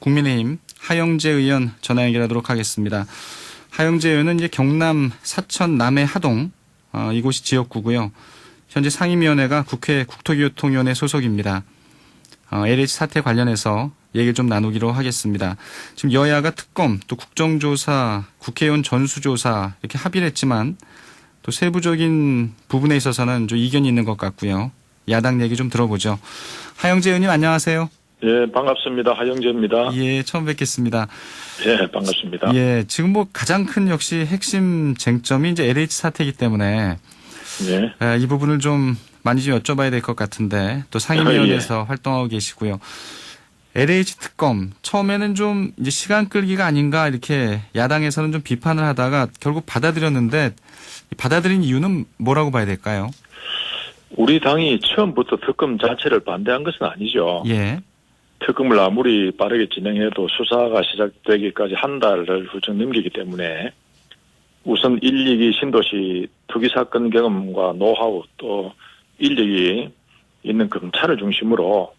국민의힘 하영재 의원 전화 연결하도록 하겠습니다. 하영재 의원은 이제 경남 사천 남해 하동 이곳이 지역구고요. 현재 상임위원회가 국회 국토교통위원회 소속입니다. LH 사태 관련해서 얘기를 좀 나누기로 하겠습니다. 지금 여야가 특검, 또 국정조사, 국회의원 전수조사 이렇게 합의를 했지만 또 세부적인 부분에 있어서는 좀 이견이 있는 것 같고요. 야당 얘기 좀 들어보죠. 하영재 의원님 안녕하세요. 예, 반갑습니다. 하영재입니다. 예, 처음 뵙겠습니다. 예, 반갑습니다. 예, 지금 뭐 가장 큰 역시 핵심 쟁점이 이제 LH 사태이기 때문에 예. 이 부분을 좀 많이 좀 여쭤봐야 될 것 같은데 또 상임위원회에서 활동하고 계시고요. LH 특검 처음에는 좀 이제 시간 끌기가 아닌가 이렇게 야당에서는 좀 비판을 하다가 결국 받아들였는데 받아들인 이유는 뭐라고 봐야 될까요? 우리 당이 처음부터 특검 자체를 반대한 것은 아니죠. 예. 특검을 아무리 빠르게 진행해도 수사가 시작되기까지 한 달을 훌쩍 넘기기 때문에 우선 1, 2기 신도시 투기 사건 경험과 노하우 또 인력이 있는 검찰을 중심으로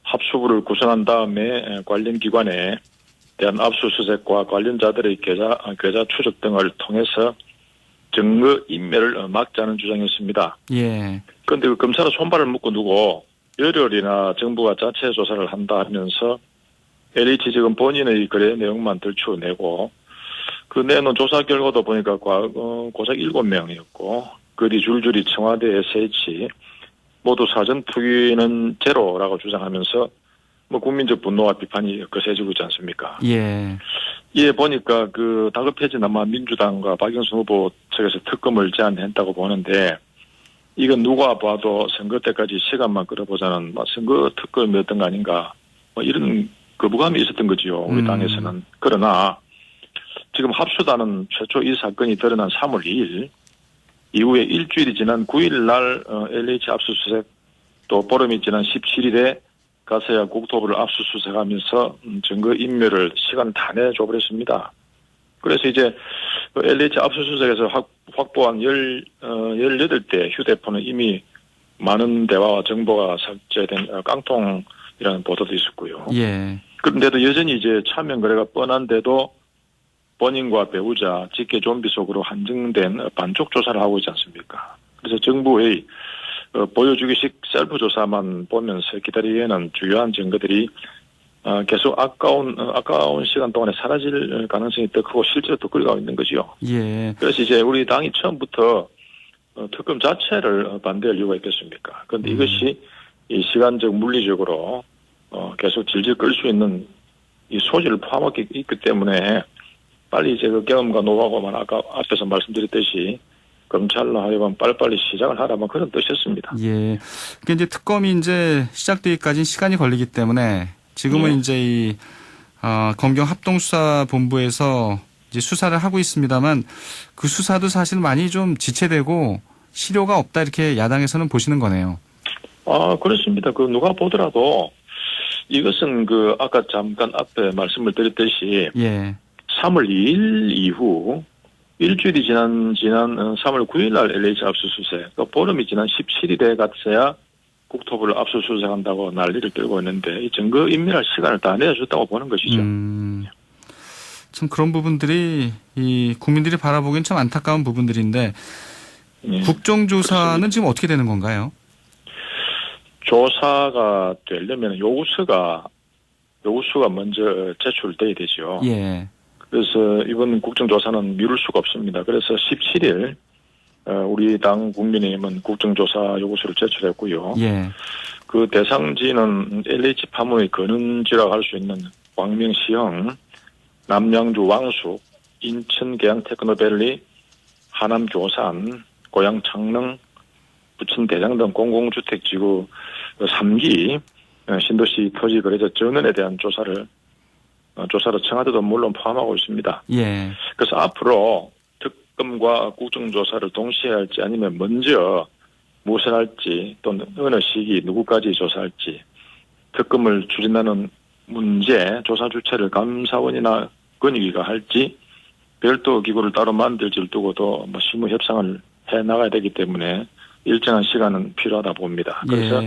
합수부를 구성한 다음에 관련 기관에 대한 압수수색과 관련자들의 계좌 추적 등을 통해서 증거 인멸을 막자는 주장이었습니다. 예. 그런데 그 검찰은 손발을 묶고 두고 열흘이나 정부가 자체 조사를 한다 하면서 LH 지금 본인의 거래 내용만 들추어내고 그 내놓은 조사 결과도 보니까 고작 7명이었고 그 뒤 줄줄이 청와대에 세치 모두 사전 투기는 제로라고 주장하면서 뭐 국민적 분노와 비판이 거세지고 있지 않습니까? 예. 이에 보니까 그 다급해진 아마 민주당과 박영선 후보 측에서 특검을 제안했다고 보는데 이건 누가 봐도 선거 때까지 시간만 끌어보자는 선거 특검이었던 거 아닌가 뭐 이런 거부감이 있었던 거지요. 우리 당에서는. 그러나 지금 합수단은 최초 이 사건이 드러난 3월 2일 이후에 일주일이 지난 9일 날 LH 압수수색 또 보름이 지난 17일에 가서야 국토부를 압수수색하면서 증거 인멸을 시간 다 내줘버렸습니다. 그래서 이제 LH 압수수색에서 확보한 18대 휴대폰은 이미 많은 대화와 정보가 삭제된 깡통이라는 보도도 있었고요. 예. 그런데도 여전히 이제 차명 거래가 뻔한데도 본인과 배우자 직계 좀비 속으로 한정된 반쪽 조사를 하고 있지 않습니까? 그래서 정부의 보여주기식 셀프 조사만 보면서 기다리기에는 주요한 증거들이 계속 아까운 시간 동안에 사라질 가능성이 더 크고 실제로 더 끌어가고 있는 거죠. 예. 그래서 이제 우리 당이 처음부터 특검 자체를 반대할 이유가 있겠습니까? 그런데 이것이 이 시간적 물리적으로 계속 질질 끌 수 있는 이 소지를 포함하고 있기 때문에 빨리 이제 그 경험과 노하우만 아까 앞에서 말씀드렸듯이 검찰로 하여금 빨리빨리 시작을 하라면 그런 뜻이었습니다. 예. 그게 이제 특검이 이제 시작되기까지는 시간이 걸리기 때문에 지금은 이제 이 검경 합동수사본부에서 이제 수사를 하고 있습니다만 그 수사도 사실 많이 좀 지체되고 실효가 없다 이렇게 야당에서는 보시는 거네요. 그렇습니다. 그 누가 보더라도 이것은 그 아까 잠깐 앞에 말씀을 드렸듯이 예. 3월 2일 이후 일주일이 지난 3월 9일 날 LH 압수수색, 또 보름이 지난 17일에 갔어야 국토부를 압수수색한다고 난리를 떨고 있는데 이 증거 인멸할 시간을 다 내줬다고 보는 것이죠. 참 그런 부분들이 이 국민들이 바라보기엔 참 안타까운 부분들인데 국정조사는 그렇습니다. 지금 어떻게 되는 건가요? 조사가 되려면 요구서가 먼저 제출돼야 되죠. 예. 그래서 이번 국정조사는 미룰 수가 없습니다. 그래서 17일 우리 당 국민의힘은 국정조사 요구서를 제출했고요. 예. 그 대상지는 LH 파문의 근원지라고 할 수 있는 광명시형, 남양주 왕숙, 인천 계양 테크노밸리, 하남 교산, 고양 창릉, 부천 대장 등 공공주택지구 3기 신도시 토지 거래자 전원에 대한 조사를 청와대도 물론 포함하고 있습니다. 예. 그래서 앞으로 특검과 국정조사를 동시에 할지 아니면 먼저 무엇을 할지 또는 어느 시기 누구까지 조사할지 특검을 추진하는 문제 조사 주체를 감사원이나 권익위가 할지 별도 기구를 따로 만들지를 두고도 실무 협상을 해 나가야 되기 때문에 일정한 시간은 필요하다 봅니다. 그래서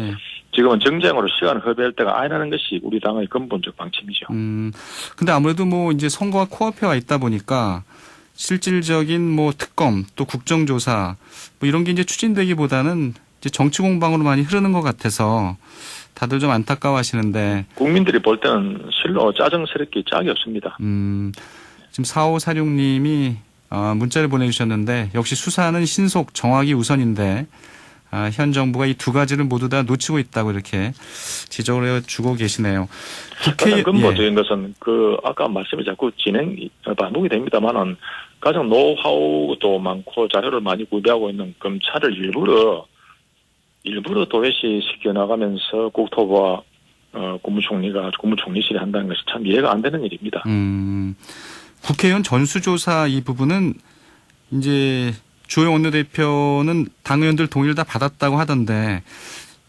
지금은 정쟁으로 시간을 허비할 때가 아니라는 것이 우리 당의 근본적 방침이죠. 근데 아무래도 뭐 이제 선거가 코앞에 와 있다 보니까 실질적인 뭐 특검 또 국정조사 뭐 이런 게 이제 추진되기보다는 이제 정치 공방으로 많이 흐르는 것 같아서 다들 좀 안타까워하시는데 국민들이 볼 때는 실로 짜증스럽게 짝이 없습니다. 지금 4546님이 문자를 보내주셨는데 역시 수사는 신속 정확이 우선인데 현 정부가 이 두 가지를 모두 다 놓치고 있다고 이렇게 지적을 해주고 계시네요. 가장 근본적인 것은 아까 말씀이 자꾸 반복이 됩니다만은 가장 노하우도 많고 자료를 많이 구비하고 있는 검찰을 일부러 도외시시켜 나가면서 국토부와 국무총리실이 한다는 것이 참 이해가 안 되는 일입니다. 국회의원 전수조사 이 부분은 이제 주호영 원내대표는 당 의원들 동의를 다 받았다고 하던데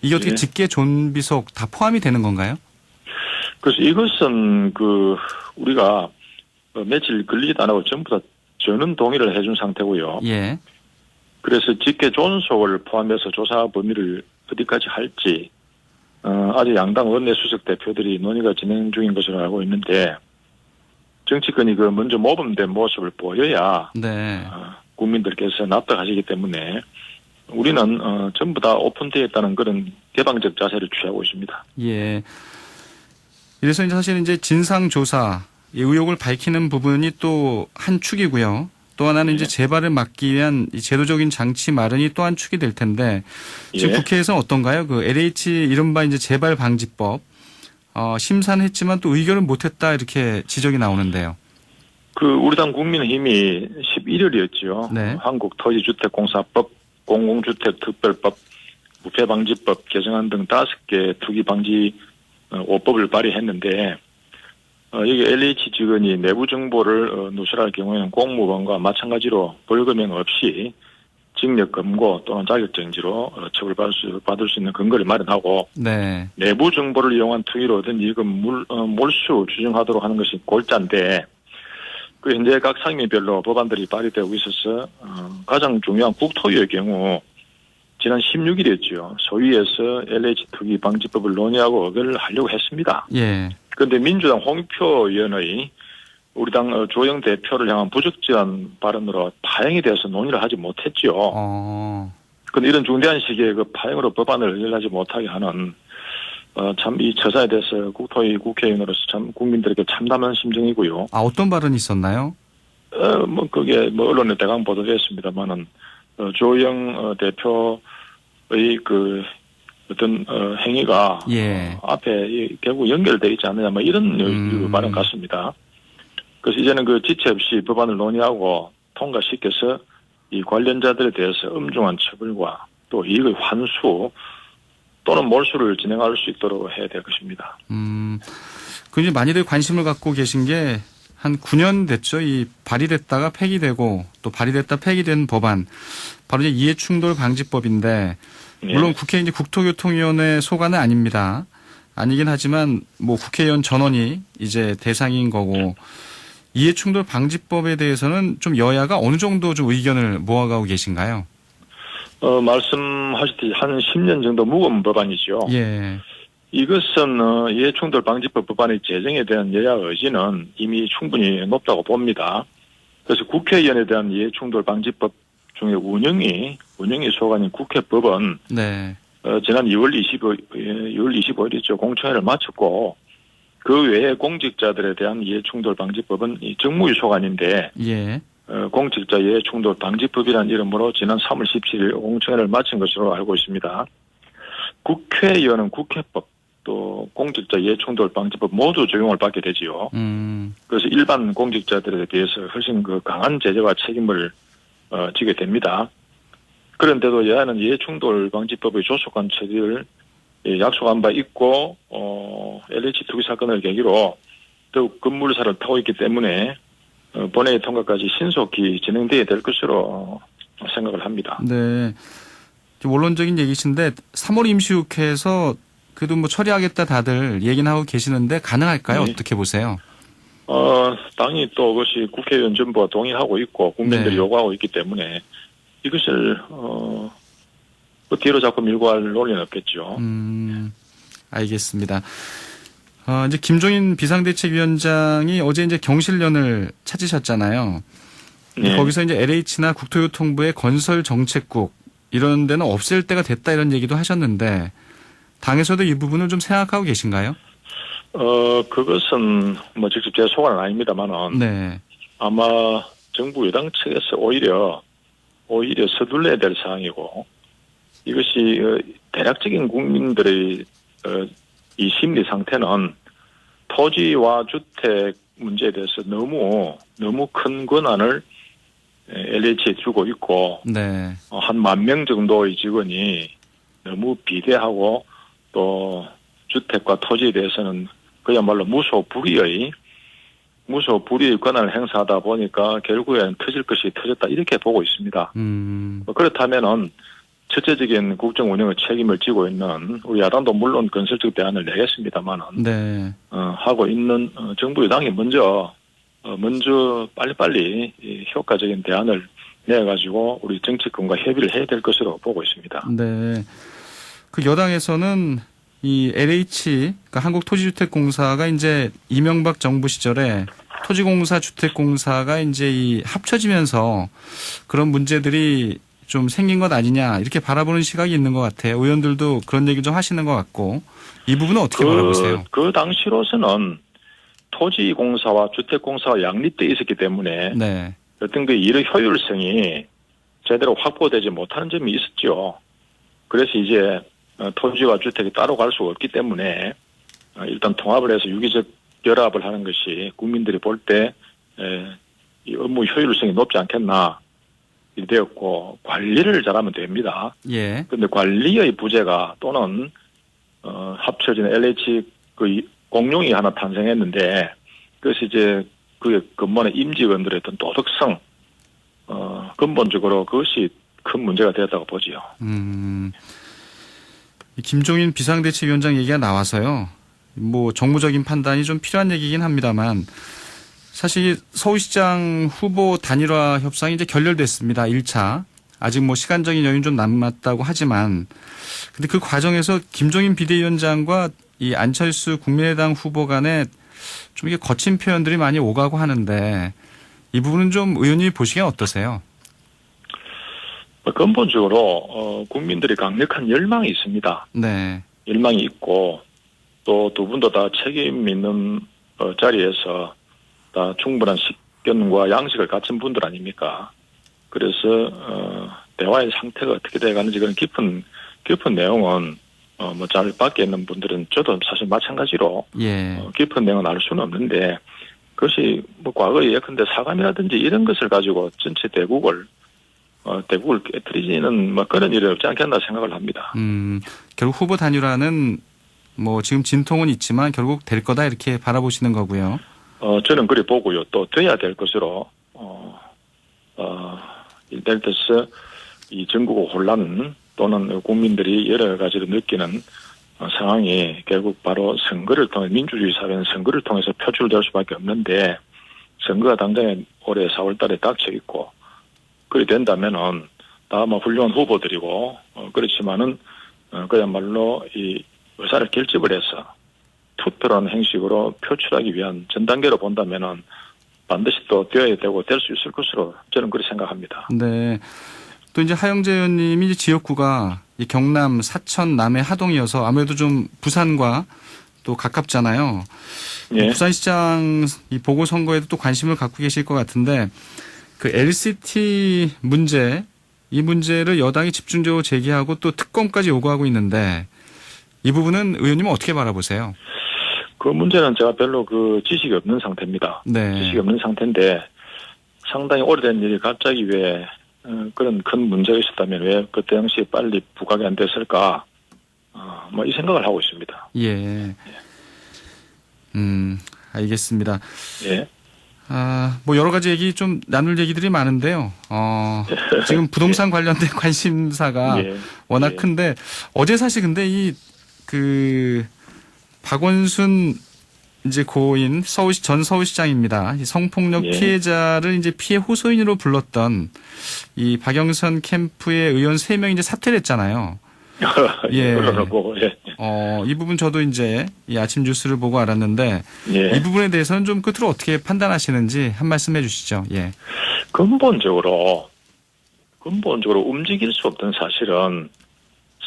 이게 어떻게 직계 존비속 다 포함이 되는 건가요? 그래서 이것은 우리가 며칠 걸리지도 안 하고 전부 다 전원 동의를 해준 상태고요. 예. 그래서 직계 존속을 포함해서 조사 범위를 어디까지 할지 아직 양당 원내수석 대표들이 논의가 진행 중인 것으로 알고 있는데 정치권이 먼저 모범된 모습을 보여야 네. 국민들께서 납득하시기 때문에 우리는 전부 다 오픈되어 있다는 그런 개방적 자세를 취하고 있습니다. 예. 이래서 이제 사실 이제 진상조사 의혹을 밝히는 부분이 또 한 축이고요. 또 하나는 이제 재발을 막기 위한 이 제도적인 장치 마련이 또 한 축이 될 텐데 지금 국회에서 어떤가요? LH 이른바 이제 재발 방지법 심사는 했지만 또 의결을 못했다 이렇게 지적이 나오는데요. 우리 당 국민의힘이 11월이었죠. 네. 한국토지주택공사법, 공공주택특별법, 부패방지법 개정안 등 5개 투기방지 5법을 발의했는데 여기 LH 직원이 내부 정보를 누설할 경우에는 공무원과 마찬가지로 벌금형 없이 징역 금고 또는 자격정지로 처벌받을 수 있는 근거를 마련하고 네. 내부 정보를 이용한 투기로 얻은 이익은 몰수 규정하도록 하는 것이 골자인데 현재 각 상임위별로 법안들이 발의되고 있어서 가장 중요한 국토위의 경우 지난 16일이었죠. 소위에서 LH 투기 방지법을 논의하고 의결을 하려고 했습니다. 예. 그런데 민주당 홍익표 의원의 우리 당 주호영 대표를 향한 부적절한 발언으로 파행이 되어서 논의를 하지 못했죠. 그런데 이런 중대한 시기에 파행으로 법안을 의결하지 못하게 하는 참 이 처사에 대해서 국토위 국회의원으로서 참 국민들에게 참담한 심정이고요. 어떤 발언이 있었나요? 그게 언론에 대강 보도됐습니다만은 주호영 대표의 어떤 행위가 앞에 결국 연결되어 있지 않느냐 이런 발언 같습니다. 그래서 이제는 지체 없이 법안을 논의하고 통과시켜서 이 관련자들에 대해서 엄중한 처벌과 또 이익의 환수 또는 몰수를 진행할 수 있도록 해야 될 것입니다. 굉장히 많이들 관심을 갖고 계신 게 한 9년 됐죠. 이 발의됐다가 폐기되고 또 발의됐다 폐기된 법안 바로 이제 이해충돌 방지법인데 물론 국회 이제 국토교통위원회 소관은 아닙니다. 아니긴 하지만 국회의원 전원이 이제 대상인 거고 이해충돌 방지법에 대해서는 좀 여야가 어느 정도 좀 의견을 모아가고 계신가요? 말씀하셨듯이 한 10년 정도 묵은 법안이죠. 예. 이것은 이해충돌 방지법 법안의 제정에 대한 여야 의지는 이미 충분히 높다고 봅니다. 그래서 국회의원에 대한 이해충돌 방지법 중에 운영이 소관인 국회법은 지난 2월 25일이죠. 공청회를 마쳤고 그 외에 공직자들에 대한 이해충돌 방지법은 정무위 소관인데 공직자 이해충돌 방지법이라는 이름으로 지난 3월 17일 공청회를 마친 것으로 알고 있습니다. 국회의원은 국회법 또 공직자 이해충돌 방지법 모두 적용을 받게 되지요. 그래서 일반 공직자들에 대해서 훨씬 강한 제재와 책임을 지게 됩니다. 그런데도 여야는 이해충돌 방지법의 조속한 처리를 약속한 바 있고 LH 투기 사건을 계기로 더욱 급물살을 타고 있기 때문에 본회의 통과까지 신속히 진행돼야 될 것으로 생각을 합니다. 네. 좀 원론적인 얘기신데 3월 임시국회에서 그래도 처리하겠다 다들 얘기는 하고 계시는데 가능할까요? 어떻게 보세요? 당이 또 그것이 국회의원 전부가 동의하고 있고 국민들이 요구하고 있기 때문에 이것을 그 뒤로 자꾸 밀고 할 논리는 없겠죠. 알겠습니다. 이제 김종인 비상대책위원장이 어제 이제 경실련을 찾으셨잖아요. 네. 거기서 이제 LH나 국토교통부의 건설정책국 이런 데는 없앨 때가 됐다 이런 얘기도 하셨는데 당에서도 이 부분을 좀 생각하고 계신가요? 그것은 뭐 직접 제 소관은 아닙니다만은 네. 아마 정부 여당 측에서 오히려 서둘러야 될 사항이고 이것이 대략적인 국민들의 이 심리 상태는 토지와 주택 문제에 대해서 너무 큰 권한을 LH에 주고 있고 네. 한 10,000명 정도의 직원이 너무 비대하고 또 주택과 토지에 대해서는 그야말로 무소불위의 권한을 행사하다 보니까 결국에는 터질 것이 터졌다 이렇게 보고 있습니다. 그렇다면은 전체적인 국정 운영의 책임을 지고 있는 우리 야당도 물론 건설적 대안을 내겠습니다만은 네. 하고 있는 정부 여당이 먼저 빨리빨리 이 효과적인 대안을 내가지고 우리 정치권과 협의를 해야 될 것으로 보고 있습니다. 네. 그 여당에서는 이 LH, 그러니까 한국토지주택공사가 이제 이명박 정부 시절에 토지공사, 주택공사가 이제 이 합쳐지면서 그런 문제들이 좀 생긴 것 아니냐 이렇게 바라보는 시각이 있는 것 같아요. 의원들도 그런 얘기 좀 하시는 것 같고 이 부분은 어떻게 바라보세요? 그 당시로서는 토지공사와 주택공사가 양립되어 있었기 때문에 네. 어떤 그 일의 효율성이 제대로 확보되지 못하는 점이 있었죠. 그래서 이제 토지와 주택이 따로 갈 수가 없기 때문에 일단 통합을 해서 유기적 결합을 하는 것이 국민들이 볼 때 이 업무 효율성이 높지 않겠나 되었고 관리를 잘하면 됩니다. 예. 그런데 관리의 부재가 또는 합쳐진 LH 그 공룡이 하나 탄생했는데 그것이 이제 그게 근본의 임직원들의 어떤 도덕성 근본적으로 그것이 큰 문제가 되었다고 보지요. 김종인 비상대책위원장 얘기가 나와서요. 뭐 정무적인 판단이 좀 필요한 얘기긴 합니다만 사실 서울시장 후보 단일화 협상이 이제 결렬됐습니다. 1차. 아직 뭐 시간적인 여유는 좀 남았다고 하지만 근데 그 과정에서 김종인 비대위원장과 이 안철수 국민의당 후보 간에 좀 이게 거친 표현들이 많이 오가고 하는데 이 부분은 좀 의원님이 보시기엔 어떠세요? 근본적으로 국민들이 강력한 열망이 있습니다. 네. 열망이 있고 또 두 분도 다 책임 있는 자리에서 다 충분한 식견과 양식을 갖춘 분들 아닙니까? 그래서 대화의 상태가 어떻게 돼가는지 그런 깊은 내용은 뭐 잘 밖에 있는 분들은 저도 사실 마찬가지로 예. 깊은 내용은 알 수는 없는데 그것이 뭐 과거에 예컨대 사감이라든지 이런 것을 가지고 전체 대국을 깨뜨리지는 뭐 그런 일이 없지 않겠나 생각을 합니다. 결국 후보 단일화는 뭐 지금 진통은 있지만 결국 될 거다 이렇게 바라보시는 거고요. 저는 그리 보고요. 또 돼야 될 것으로 예를 들어서 이 전국 혼란 또는 국민들이 여러 가지로 느끼는 상황이 결국 바로 선거를 통해 민주주의 사회는 선거를 통해서 표출될 수밖에 없는데 선거가 당장에 올해 4월 달에 닥쳐 있고 그리 된다면은 다 뭐 훌륭한 후보들이고 그렇지만은 그야말로 이 의사를 결집을 해서 투표라는 형식으로 표출하기 위한 전 단계로 본다면은 반드시 또 되어야 되고 될 수 있을 것으로 저는 그렇게 생각합니다. 네. 또 이제 하영재 의원님이 이제 지역구가 이 경남 사천 남해 하동이어서 아무래도 좀 부산과 또 가깝잖아요. 예. 부산시장 이 보궐선거에도 또 관심을 갖고 계실 것 같은데 그 LCT 문제 이 문제를 여당이 집중적으로 제기하고 또 특검까지 요구하고 있는데 이 부분은 의원님은 어떻게 바라보세요? 그 문제는 제가 별로 그 지식이 없는 상태입니다. 네. 지식이 없는 상태인데 상당히 오래된 일이 갑자기 왜 그런 큰 문제가 있었다면 왜 그때 당시 빨리 부각이 안 됐을까? 뭐 이 생각을 하고 있습니다. 예. 알겠습니다. 예. 뭐 여러 가지 얘기 좀 나눌 얘기들이 많은데요. 지금 부동산 관련된 관심사가 예. 워낙 예. 큰데 어제 사실 근데 그 박원순 이제 고인 전 서울시장입니다. 이 성폭력 예. 피해자를 이제 피해 호소인으로 불렀던 이 박영선 캠프의 의원 3명이 이제 사퇴를 했잖아요. 예. 언론을 보고, 예. 이 부분 저도 이제 이 아침 뉴스를 보고 알았는데 예. 이 부분에 대해서는 좀 끝으로 어떻게 판단하시는지 한 말씀 해주시죠. 예. 근본적으로 움직일 수 없던 사실은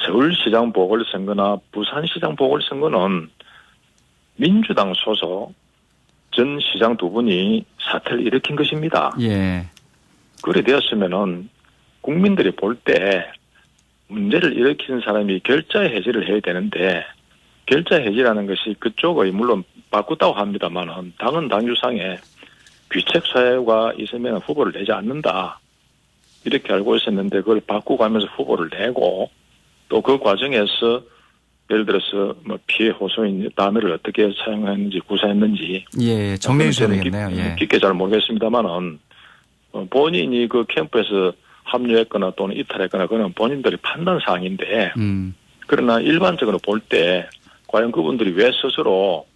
서울시장 보궐선거나 부산시장 보궐선거는 민주당 소속 전 시장 두 분이 사태를 일으킨 것입니다. 예. 그래 되었으면은 국민들이 볼 때 문제를 일으킨 사람이 결자 해지를 해야 되는데 결자 해지라는 것이 그쪽의 물론 바꿨다고 합니다만은 당은 당규상에 귀책 사유가 있으면 후보를 내지 않는다. 이렇게 알고 있었는데 그걸 바꾸고 하면서 후보를 내고 또 그 과정에서 예를 들어서 뭐 피해 호소인 단어를 어떻게 사용했는지 구사했는지 예. 정리해 주셔야 되겠네요. 예. 깊게 잘 모르겠습니다만은 본인이 그 캠프에서 합류했거나 또는 이탈했거나 그건 본인들이 판단 사항인데 그러나 일반적으로 볼 때 과연 그분들이 왜 스스로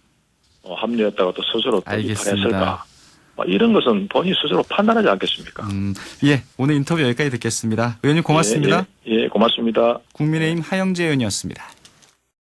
합류했다가 또 스스로 또 이탈했을까? 이런 것은 본인 스스로 판단하지 않겠습니까? 예, 오늘 인터뷰 여기까지 듣겠습니다. 의원님 고맙습니다. 예, 고맙습니다. 국민의힘 하영재 의원이었습니다.